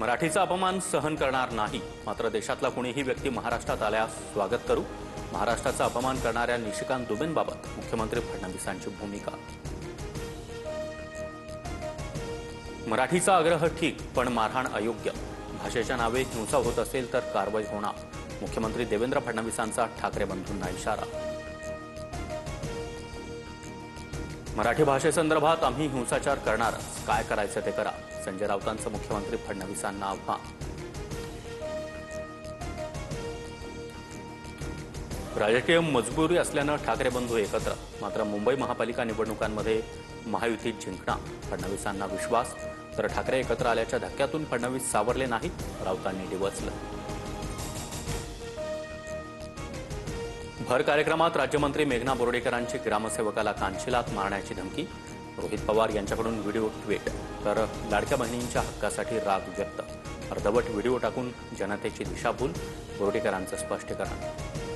मराठीचा अपमान सहन करणार नाही, मात्र देशातला कुणीही व्यक्ती महाराष्ट्रात आल्यास स्वागत करू. महाराष्ट्राचा अपमान करणाऱ्या निशिकांत दुबेंबाबत मुख्यमंत्री फडणवीसांची भूमिका. मराठीचा आग्रह ठीक, पण मारहाण अयोग्य. भाषेच्या नावे हिंसा होत असेल तर कारवाई होणार. मुख्यमंत्री देवेंद्र फडणवीसांचा ठाकरे बंधूंना इशारा. मराठी भाषेसंदर्भात आम्ही हिंसाचार करणारच, काय करायचं ते करा. संजय राऊतांचं मुख्यमंत्री फडणवीसांना आव्हान. राजकीय मजबुरी असल्यानं ठाकरे बंधू एकत्र, मात्र मुंबई महापालिका निवडणुकांमध्ये महायुतीत जिंकणार. फडणवीसांना विश्वास, तर ठाकरे एकत्र आल्याच्या धक्क्यातून फडणवीस सावरले नाहीत, राऊतांनी डिवचलं. भर कार्यक्रमात राज्यमंत्री मेघना बोर्डीकरांची ग्रामसेवकाला कानशिलात मारण्याची धमकी. रोहित पवार यांच्याकडून व्हिडिओ ट्विट, तर लाडक्या बहिणींच्या हक्कासाठी राग व्यक्त. अर्धवट व्हिडिओ टाकून जनतेची दिशाभूल, बोर्डीकरांचं स्पष्टीकरण.